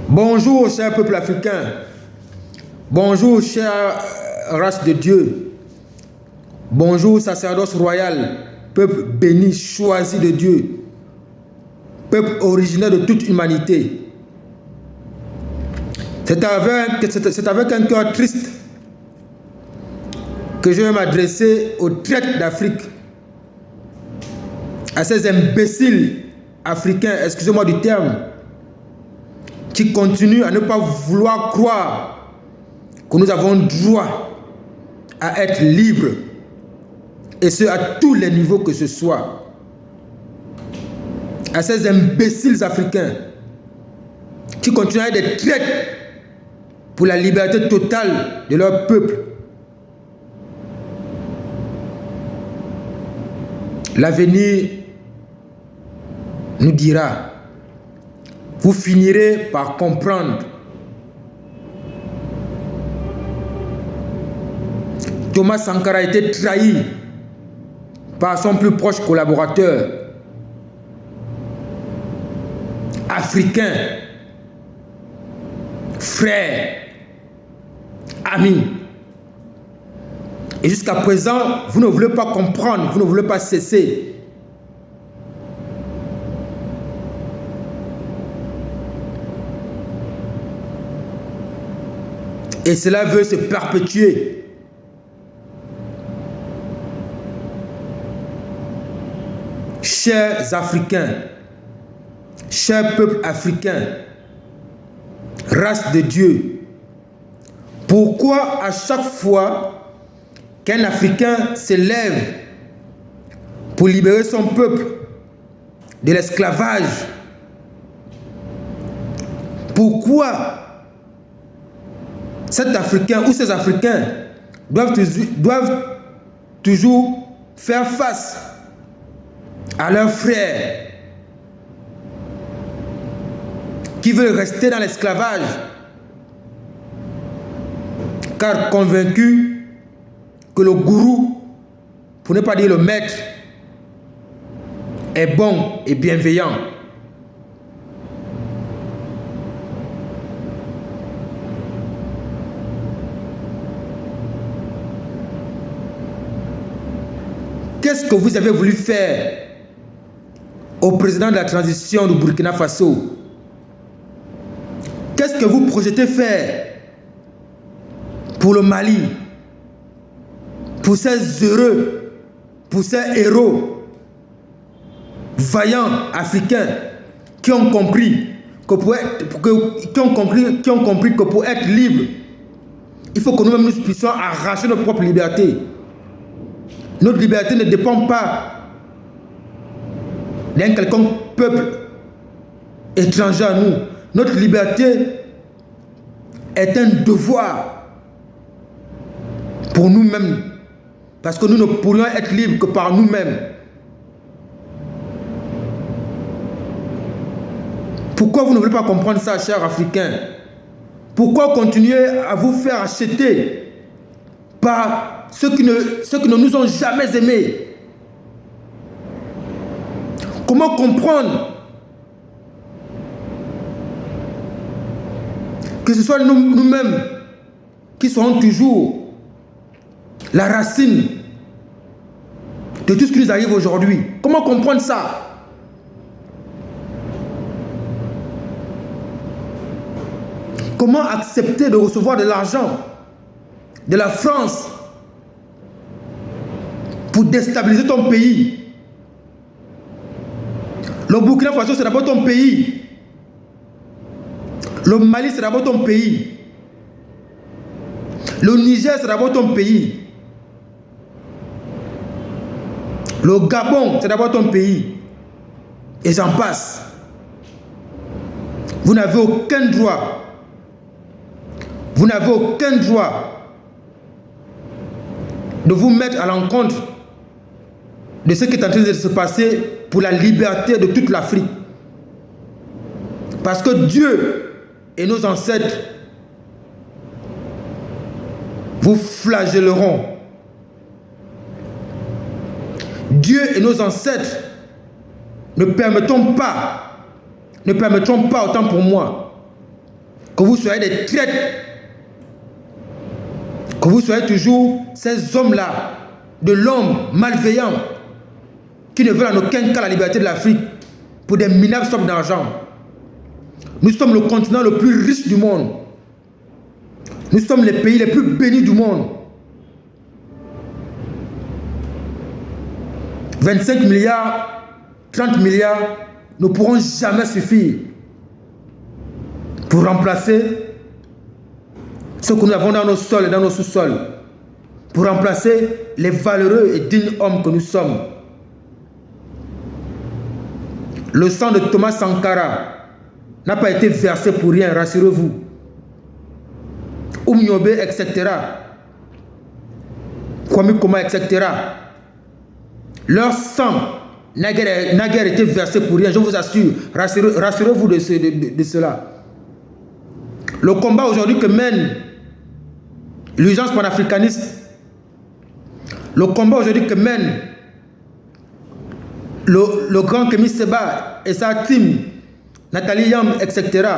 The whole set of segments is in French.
Bonjour, cher peuple africain. Bonjour, chère race de Dieu. Bonjour, sacerdoce royal, peuple béni, choisi de Dieu, peuple originaire de toute humanité. C'est avec un cœur triste que je vais m'adresser aux traîtres d'Afrique, à ces imbéciles africains, excusez-moi du terme, qui continuent à ne pas vouloir croire que nous avons droit à être libres, et ce à tous les niveaux que ce soit. À ces imbéciles africains qui continuent à être des traîtres pour la liberté totale de leur peuple. L'avenir nous dira. Vous finirez par comprendre. Thomas Sankara a été trahi par son plus proche collaborateur africain, frère, ami. Et jusqu'à présent, vous ne voulez pas comprendre, vous ne voulez pas cesser. Et cela veut se perpétuer. Chers Africains, chers peuples africains, race de Dieu, pourquoi à chaque fois qu'un Africain se lève pour libérer son peuple de l'esclavage, pourquoi cet Africain ou ces Africains doivent toujours faire face à leurs frères qui veulent rester dans l'esclavage, car convaincus que le gourou, pour ne pas dire le maître, est bon et bienveillant. Qu'est-ce que vous avez voulu faire au président de la transition du Burkina Faso? Qu'est-ce que vous projetez faire pour le Mali, pour ces heureux, pour ces héros vaillants africains qui ont compris que pour être libre, il faut que nous-mêmes nous puissions arracher notre propre liberté. Notre liberté ne dépend pas d'un quelconque peuple étranger à nous. Notre liberté est un devoir pour nous-mêmes, parce que nous ne pourrions être libres que par nous-mêmes. Pourquoi vous ne voulez pas comprendre ça, chers Africains? Pourquoi continuer à vous faire acheter par ceux qui ne nous ont jamais aimés? Comment comprendre que ce soit nous-mêmes qui serons toujours la racine de tout ce qui nous arrive aujourd'hui? Comment comprendre ça? Comment accepter de recevoir de l'argent de la France pour déstabiliser ton pays? Le Burkina Faso, c'est d'abord ton pays. Le Mali, c'est d'abord ton pays. Le Niger, c'est d'abord ton pays. Le Gabon, c'est d'abord ton pays. Et j'en passe. Vous n'avez aucun droit. Vous n'avez aucun droit de vous mettre à l'encontre de ce qui est en train de se passer pour la liberté de toute l'Afrique. Parce que Dieu et nos ancêtres vous flagelleront. Dieu et nos ancêtres ne permettront pas, autant pour moi, que vous soyez des traîtres, que vous soyez toujours ces hommes-là, de l'homme malveillant, qui ne veulent en aucun cas la liberté de l'Afrique pour des minables sommes d'argent. Nous sommes le continent le plus riche du monde. Nous sommes les pays les plus bénis du monde. 25 milliards, 30 milliards ne pourront jamais suffire pour remplacer ce que nous avons dans nos sols et dans nos sous-sols, pour remplacer les valeureux et dignes hommes que nous sommes. Le sang de Thomas Sankara n'a pas été versé pour rien, rassurez-vous. Oumniobe, etc. Kwame Nkrumah, etc. Leur sang n'a guère été versé pour rien, je vous assure. Rassurez-vous de cela. Le combat aujourd'hui que mène l'urgence panafricaniste, le combat aujourd'hui que mène le grand Kémy Séba et sa team, Nathalie Yam, etc.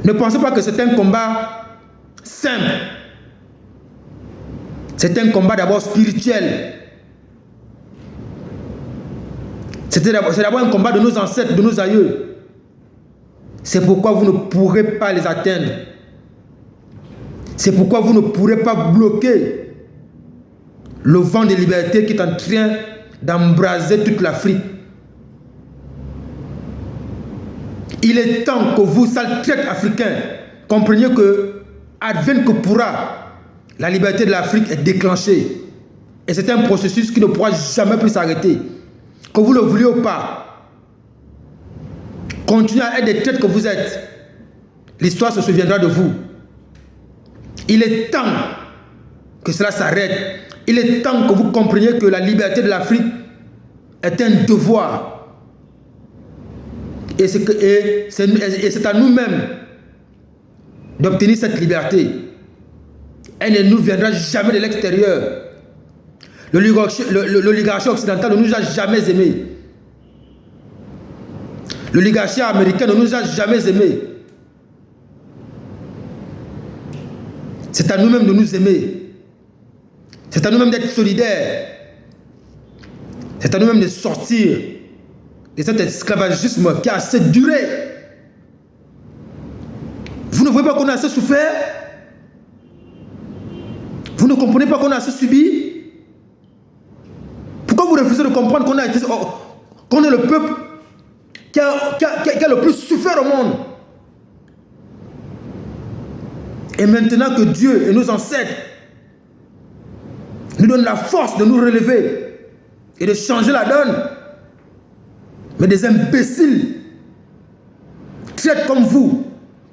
Ne pensez pas que c'est un combat simple. C'est un combat d'abord spirituel. C'est d'abord un combat de nos ancêtres, de nos aïeux. C'est pourquoi vous ne pourrez pas les atteindre. C'est pourquoi vous ne pourrez pas bloquer le vent de liberté qui est en train d'embraser toute l'Afrique. Il est temps que vous, sales traîtres africains, compreniez que, advienne que pourra, la liberté de l'Afrique est déclenchée. Et c'est un processus qui ne pourra jamais plus s'arrêter. Que vous le vouliez ou pas, continuez à être des traîtres que vous êtes. L'histoire se souviendra de vous. Il est temps que cela s'arrête. Il est temps que vous compreniez que la liberté de l'Afrique est un devoir. Et c'est à nous-mêmes d'obtenir cette liberté. Elle ne nous viendra jamais de l'extérieur. L'oligarchie occidentale ne nous a jamais aimés. L'oligarchie américaine ne nous a jamais aimés. C'est à nous-mêmes de nous aimer. C'est à nous-mêmes d'être solidaires. C'est à nous-mêmes de sortir de cet esclavagisme qui a assez duré. Vous ne voyez pas qu'on a assez souffert? Vous ne comprenez pas qu'on a assez subi? Pourquoi vous refusez de comprendre qu'on est le peuple qui a le plus souffert au monde? Et maintenant que Dieu et nos ancêtres nous donnent la force de nous relever et de changer la donne, mais des imbéciles, traîtres comme vous,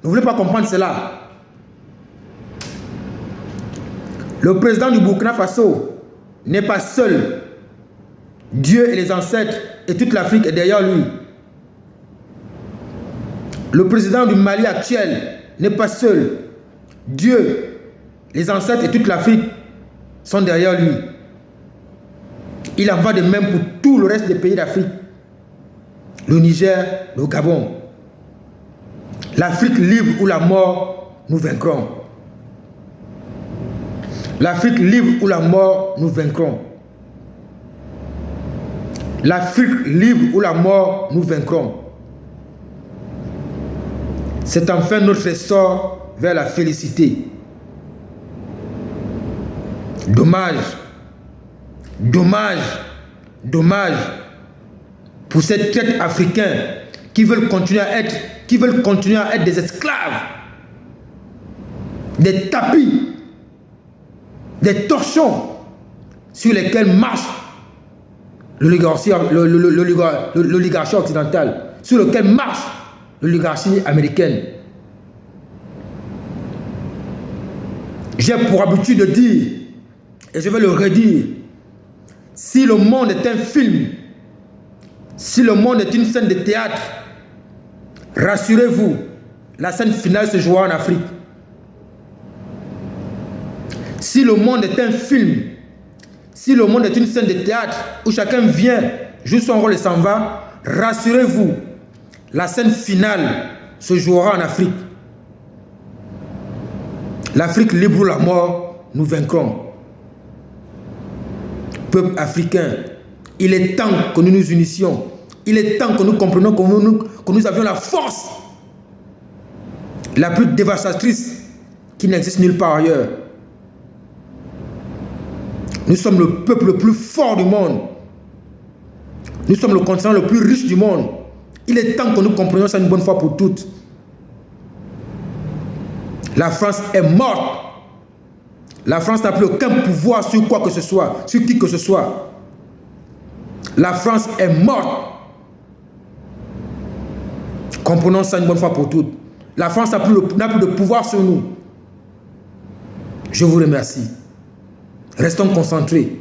ne voulez pas comprendre cela. Le président du Burkina Faso n'est pas seul. Dieu et les ancêtres et toute l'Afrique est derrière lui. Le président du Mali actuel n'est pas seul. Dieu, les ancêtres et toute l'Afrique sont derrière lui. Il en va de même pour tout le reste des pays d'Afrique. Le Niger, le Gabon. L'Afrique libre ou la mort, nous vaincrons. L'Afrique libre ou la mort, nous vaincrons. L'Afrique libre ou la mort, nous vaincrons. C'est enfin notre essor vers la félicité. Dommage, dommage, dommage pour ces traîtres africains qui veulent continuer à être des esclaves, des tapis, des torchons sur lesquels marche l'oligarchie occidentale, sur lequel marche l'oligarchie américaine. J'ai pour habitude de dire, et je vais le redire, si le monde est un film, si le monde est une scène de théâtre, rassurez-vous, la scène finale se jouera en Afrique. Si le monde est un film, si le monde est une scène de théâtre où chacun vient, joue son rôle et s'en va, rassurez-vous, la scène finale se jouera en Afrique. L'Afrique libre ou la mort, nous vaincrons. Peuple africain, il est temps que nous nous unissions. Il est temps que nous comprenions que nous avions la force la plus dévastatrice qui n'existe nulle part ailleurs. Nous sommes le peuple le plus fort du monde. Nous sommes le continent le plus riche du monde. Il est temps que nous comprenions ça une bonne fois pour toutes. La France est morte. La France n'a plus aucun pouvoir sur quoi que ce soit, sur qui que ce soit. La France est morte. Comprenons ça une bonne fois pour toutes. La France n'a plus de pouvoir sur nous. Je vous remercie. Restons concentrés.